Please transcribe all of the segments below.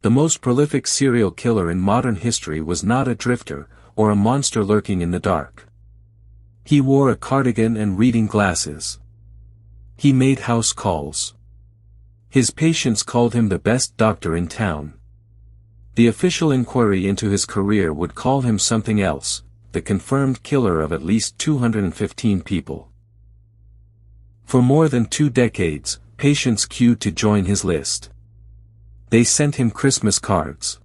The most prolific serial killer in modern history was not a drifter, or a monster lurking in the dark. He wore a cardigan and reading glasses. He made house calls. His patients called him the best doctor in town. The official inquiry into his career would call him something else, the confirmed killer of at least 215 people. For more than 2 decades, patients queued to join his list. They sent him Christmas cards.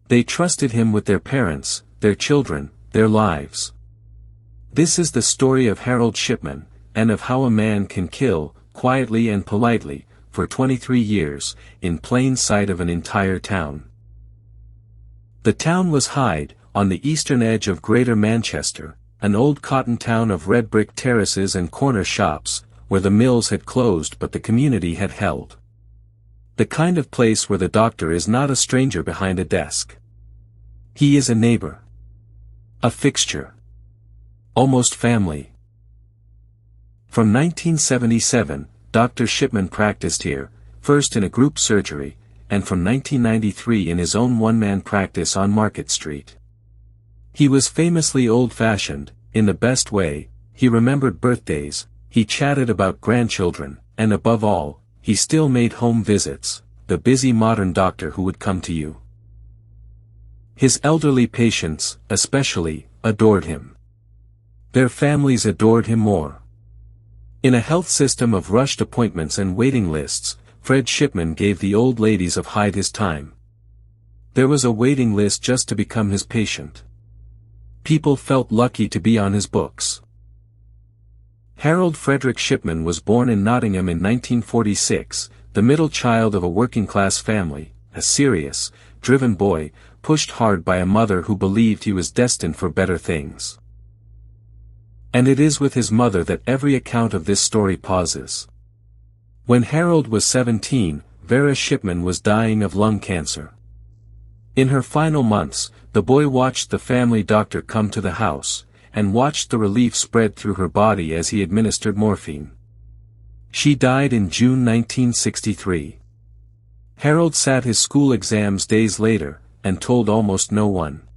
They trusted him with their parents, their children, their lives. This is the story of Harold Shipman, and of how a man can kill, quietly and politely, for 23 years, in plain sight of an entire town. The town was Hyde, on the eastern edge of Greater Manchester, an old cotton town of red brick terraces and corner shops, where the mills had closed but the community had held. The kind of place where the doctor is not a stranger behind a desk. He is a neighbor. A fixture. Almost family. From 1977, Dr. Shipman practiced here, first in a group surgery, and from 1993 in his own one-man practice on Market Street. He was famously old-fashioned, in the best way. He remembered birthdays, he chatted about grandchildren, and above all, he still made home visits, the busy modern doctor who would come to you. His elderly patients, especially, adored him. Their families adored him more. In a health system of rushed appointments and waiting lists, Fred Shipman gave the old ladies of Hyde his time. There was a waiting list just to become his patient. People felt lucky to be on his books. Harold Frederick Shipman was born in Nottingham in 1946, the middle child of a working-class family, a serious, driven boy, pushed hard by a mother who believed he was destined for better things. And it is with his mother that every account of this story pauses. When Harold was 17, Vera Shipman was dying of lung cancer. In her final months, the boy watched the family doctor come to the house, and watched the relief spread through her body as he administered morphine. She died in June 1963. Harold sat his school exams days later, and told almost no one.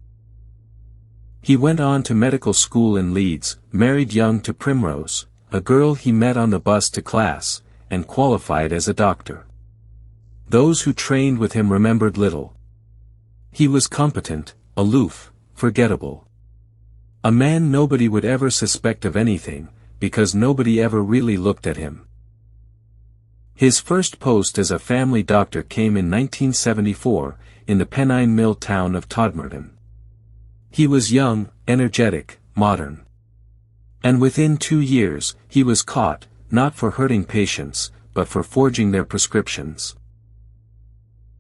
He went on to medical school in Leeds, married young to Primrose, a girl he met on the bus to class, and qualified as a doctor. Those who trained with him remembered little. He was competent, aloof, forgettable. A man nobody would ever suspect of anything, because nobody ever really looked at him. His first post as a family doctor came in 1974, in the Pennine Mill town of Todmorden. He was young, energetic, modern. And within 2 years, he was caught, not for hurting patients, but for forging their prescriptions.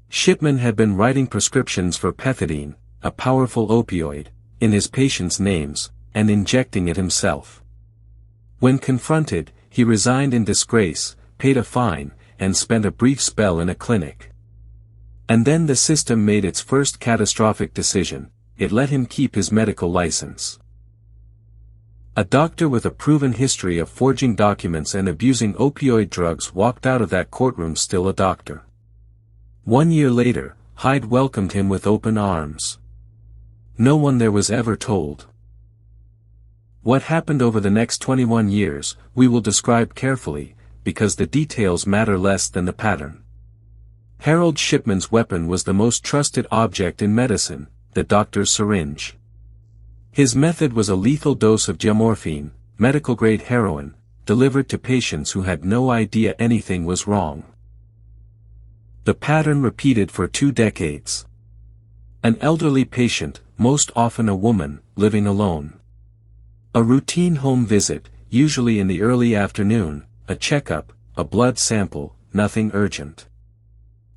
Shipman had been writing prescriptions for pethidine, a powerful opioid, in his patients' names, and injecting it himself. When confronted, he resigned in disgrace, paid a fine, and spent a brief spell in a clinic. And then the system made its first catastrophic decision: it let him keep his medical license. A doctor with a proven history of forging documents and abusing opioid drugs walked out of that courtroom still a doctor. 1 year later, Hyde welcomed him with open arms. No one there was ever told. What happened over the next 21 years, we will describe carefully, because the details matter less than the pattern. Harold Shipman's weapon was the most trusted object in medicine, the doctor's syringe. His method was a lethal dose of diamorphine, medical-grade heroin, delivered to patients who had no idea anything was wrong. The pattern repeated for 2 decades. An elderly patient, most often a woman, living alone. A routine home visit, usually in the early afternoon, a checkup, a blood sample, nothing urgent.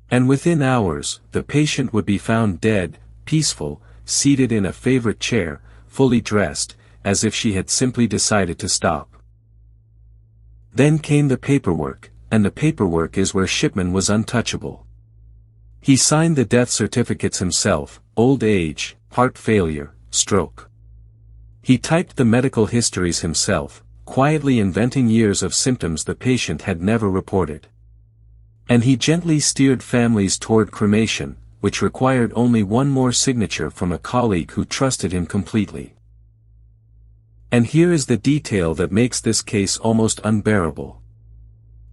And within hours, the patient would be found dead, peaceful, seated in a favorite chair, fully dressed, as if she had simply decided to stop. Then came the paperwork, and the paperwork is where Shipman was untouchable. He signed the death certificates himself: old age, heart failure, stroke. He typed the medical histories himself, quietly inventing years of symptoms the patient had never reported. And he gently steered families toward cremation, which required only one more signature from a colleague who trusted him completely. And here is the detail that makes this case almost unbearable.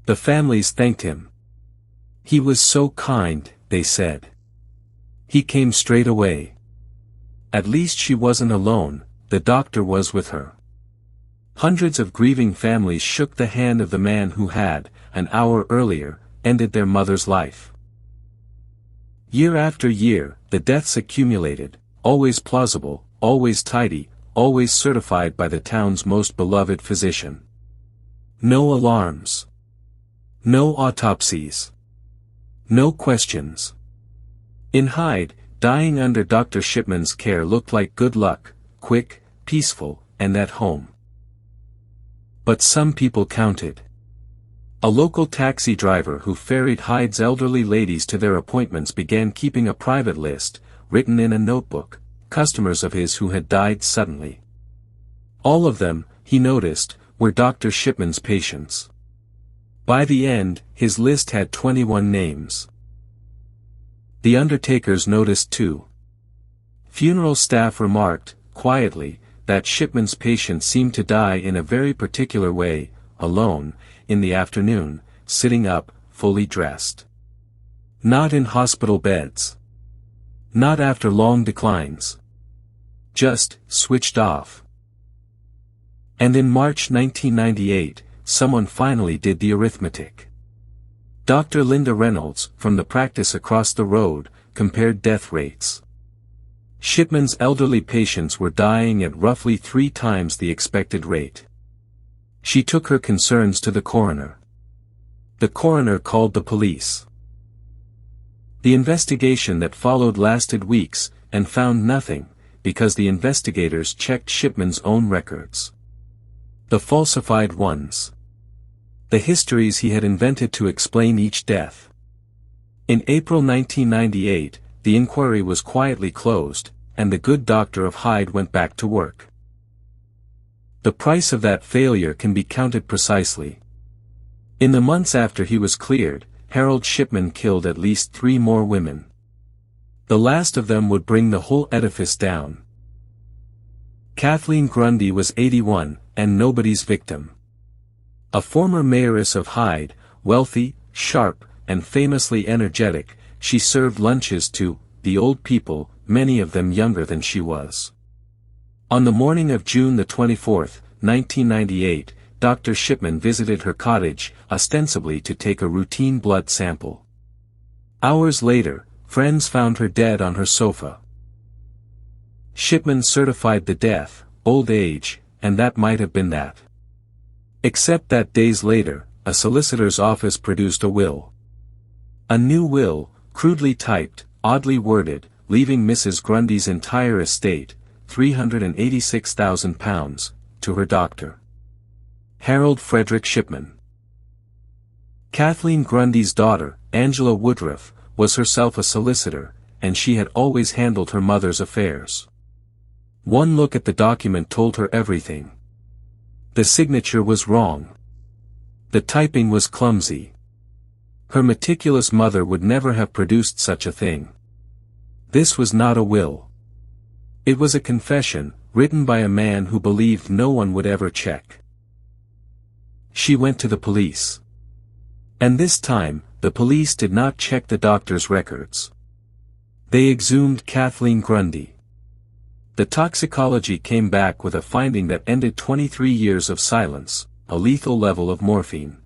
The families thanked him. "He was so kind," they said. "He came straight away. At least she wasn't alone, the doctor was with her." Hundreds of grieving families shook the hand of the man who had, an hour earlier, ended their mother's life. Year after year, the deaths accumulated, always plausible, always tidy, always certified by the town's most beloved physician. No alarms. No autopsies. No questions. In Hyde, dying under Dr. Shipman's care looked like good luck, quick, peaceful, and at home. But some people counted. A local taxi driver who ferried Hyde's elderly ladies to their appointments began keeping a private list, written in a notebook, customers of his who had died suddenly. All of them, he noticed, were Dr. Shipman's patients. By the end, his list had 21 names. The undertakers noticed too. Funeral staff remarked, quietly, that Shipman's patients seemed to die in a very particular way, alone, in the afternoon, sitting up, fully dressed. Not in hospital beds. Not after long declines. Just, switched off. And in March 1998, someone finally did the arithmetic. Dr. Linda Reynolds, from the practice across the road, compared death rates. Shipman's elderly patients were dying at roughly 3 times the expected rate. She took her concerns to the coroner. The coroner called the police. The investigation that followed lasted weeks, and found nothing, because the investigators checked Shipman's own records. The falsified ones. The histories he had invented to explain each death. In April 1998, the inquiry was quietly closed, and the good doctor of Hyde went back to work. The price of that failure can be counted precisely. In the months after he was cleared, Harold Shipman killed at least 3 more women. The last of them would bring the whole edifice down. Kathleen Grundy was 81, and nobody's victim. A former mayoress of Hyde, wealthy, sharp, and famously energetic, she served lunches to the old people, many of them younger than she was. On the morning of June 24, 1998, Dr. Shipman visited her cottage, ostensibly to take a routine blood sample. Hours later, friends found her dead on her sofa. Shipman certified the death, old age, and that might have been that. Except that days later, a solicitor's office produced a will. A new will, crudely typed, oddly worded, leaving Mrs. Grundy's entire estate, £386,000, to her doctor. Harold Frederick Shipman. Kathleen Grundy's daughter, Angela Woodruff, was herself a solicitor, and she had always handled her mother's affairs. One look at the document told her everything. The signature was wrong. The typing was clumsy. Her meticulous mother would never have produced such a thing. This was not a will. It was a confession, written by a man who believed no one would ever check. She went to the police. And this time, the police did not check the doctor's records. They exhumed Kathleen Grundy. The toxicology came back with a finding that ended 23 years of silence, a lethal level of morphine.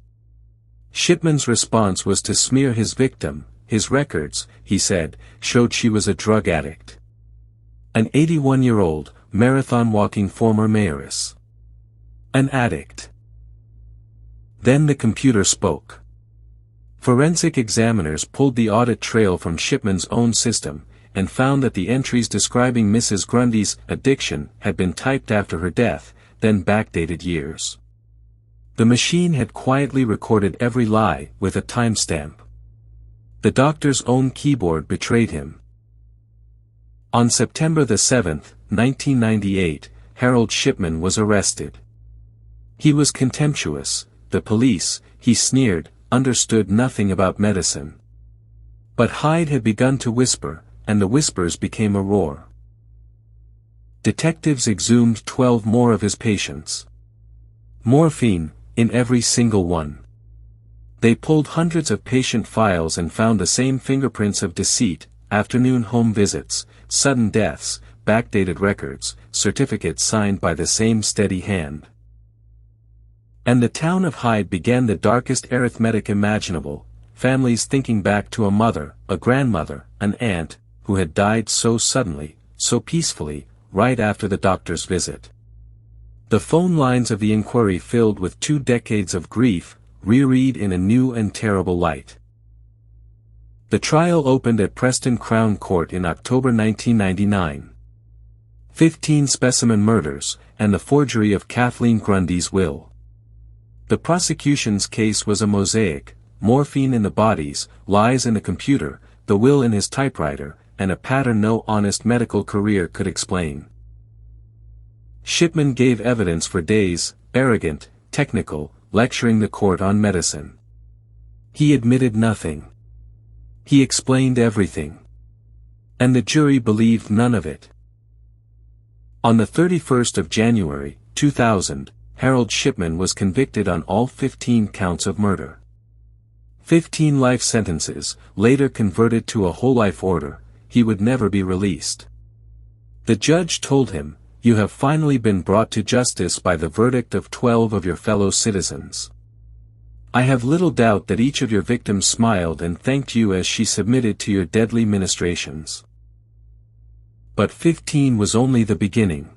Shipman's response was to smear his victim. His records, he said, showed she was a drug addict. An 81-year-old, marathon-walking former mayoress. An addict. Then the computer spoke. Forensic examiners pulled the audit trail from Shipman's own system, and found that the entries describing Mrs. Grundy's addiction had been typed after her death, then backdated years. The machine had quietly recorded every lie, with a timestamp. The doctor's own keyboard betrayed him. On September 7, 1998, Harold Shipman was arrested. He was contemptuous. The police, he sneered, understood nothing about medicine. But Hyde had begun to whisper, and the whispers became a roar. Detectives exhumed 12 more of his patients. Morphine, in every single one. They pulled hundreds of patient files and found the same fingerprints of deceit, afternoon home visits, sudden deaths, backdated records, certificates signed by the same steady hand. And the town of Hyde began the darkest arithmetic imaginable, families thinking back to a mother, a grandmother, an aunt, who had died so suddenly, so peacefully, right after the doctor's visit. The phone lines of the inquiry filled with 2 decades of grief, reread in a new and terrible light. The trial opened at Preston Crown Court in October 1999. 15 specimen murders, and the forgery of Kathleen Grundy's will. The prosecution's case was a mosaic: morphine in the bodies, lies in the computer, the will in his typewriter, and a pattern no honest medical career could explain. Shipman gave evidence for days, arrogant, technical, lecturing the court on medicine. He admitted nothing. He explained everything. And the jury believed none of it. On the 31st of January, 2000, Harold Shipman was convicted on all 15 counts of murder. 15 life sentences, later converted to a whole life order. He would never be released. The judge told him, "You have finally been brought to justice by the verdict of 12 of your fellow citizens. I have little doubt that each of your victims smiled and thanked you as she submitted to your deadly ministrations." But 15 was only the beginning.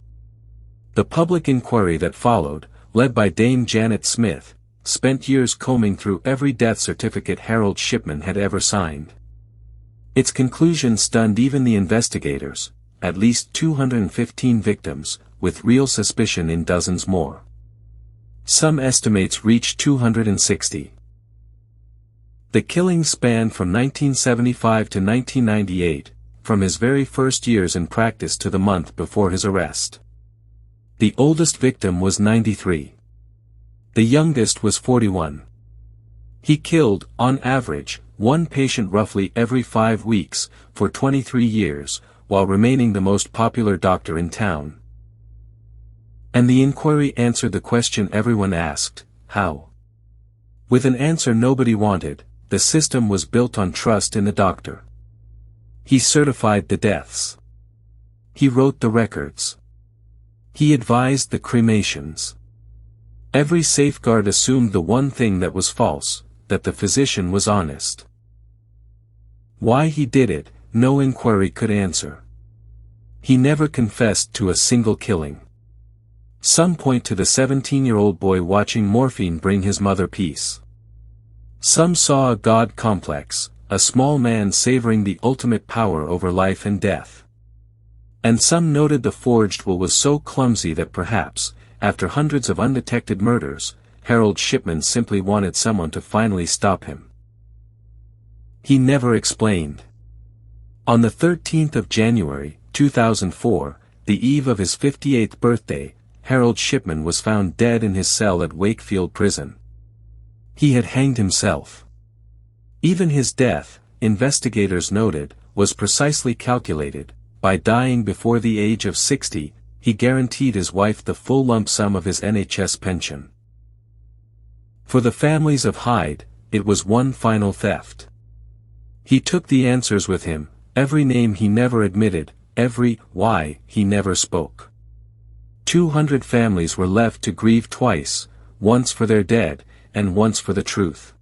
The public inquiry that followed, led by Dame Janet Smith, spent years combing through every death certificate Harold Shipman had ever signed. Its conclusion stunned even the investigators: at least 215 victims, with real suspicion in dozens more. Some estimates reach 260. The killings spanned from 1975 to 1998, from his very first years in practice to the month before his arrest. The oldest victim was 93. The youngest was 41. He killed, on average, 1 patient roughly every 5 weeks, for 23 years, while remaining the most popular doctor in town. And the inquiry answered the question everyone asked: how? With an answer nobody wanted. The system was built on trust in the doctor. He certified the deaths. He wrote the records. He advised the cremations. Every safeguard assumed the one thing that was false, that the physician was honest. Why he did it, no inquiry could answer. He never confessed to a single killing. Some point to the 17-year-old boy watching morphine bring his mother peace. Some saw a God complex, a small man savoring the ultimate power over life and death. And some noted the forged will was so clumsy that perhaps, after hundreds of undetected murders, Harold Shipman simply wanted someone to finally stop him. He never explained. On the 13th of January, 2004, the eve of his 58th birthday, Harold Shipman was found dead in his cell at Wakefield Prison. He had hanged himself. Even his death, investigators noted, was precisely calculated. By dying before the age of 60, he guaranteed his wife the full lump sum of his NHS pension. For the families of Hyde, it was one final theft. He took the answers with him, every name he never admitted, every why he never spoke. 200 families were left to grieve twice, once for their dead, and once for the truth.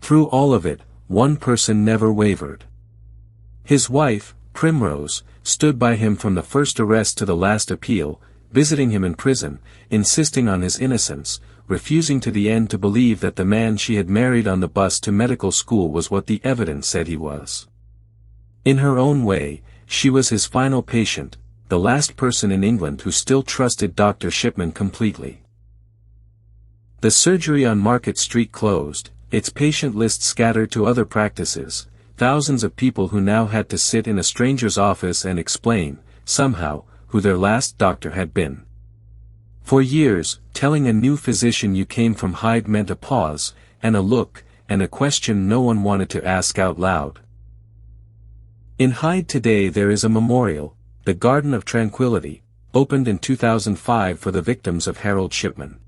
Through all of it, one person never wavered. His wife, Primrose, stood by him from the first arrest to the last appeal, visiting him in prison, insisting on his innocence, refusing to the end to believe that the man she had married on the bus to medical school was what the evidence said he was. In her own way, she was his final patient, the last person in England who still trusted Dr. Shipman completely. The surgery on Market Street closed, its patient list scattered to other practices, thousands of people who now had to sit in a stranger's office and explain, somehow, who their last doctor had been. For years, telling a new physician you came from Hyde meant a pause, and a look, and a question no one wanted to ask out loud. In Hyde today there is a memorial, the Garden of Tranquility, opened in 2005 for the victims of Harold Shipman.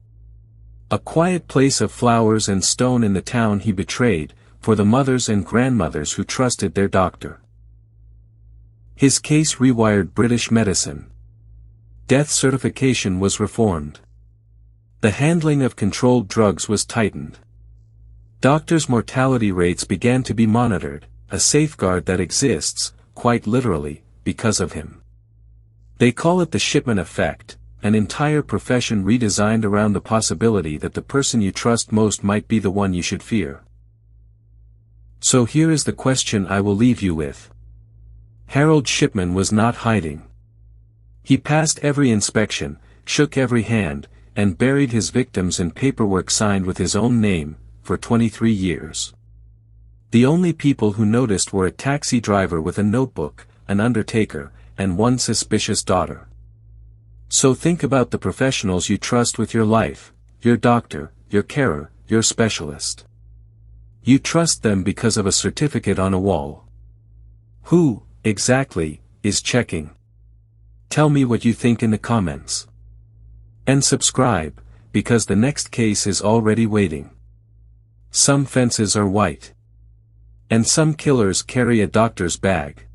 A quiet place of flowers and stone in the town he betrayed, for the mothers and grandmothers who trusted their doctor. His case rewired British medicine. Death certification was reformed. The handling of controlled drugs was tightened. Doctors' mortality rates began to be monitored, a safeguard that exists, quite literally, because of him. They call it the Shipman effect, an entire profession redesigned around the possibility that the person you trust most might be the one you should fear. So here is the question I will leave you with. Harold Shipman was not hiding. He passed every inspection, shook every hand, and buried his victims in paperwork signed with his own name, for 23 years. The only people who noticed were a taxi driver with a notebook, an undertaker, and one suspicious daughter. So think about the professionals you trust with your life, your doctor, your carer, your specialist. You trust them because of a certificate on a wall. Who, exactly, is checking? Tell me what you think in the comments. And subscribe, because the next case is already waiting. Some fences are white. And some killers carry a doctor's bag.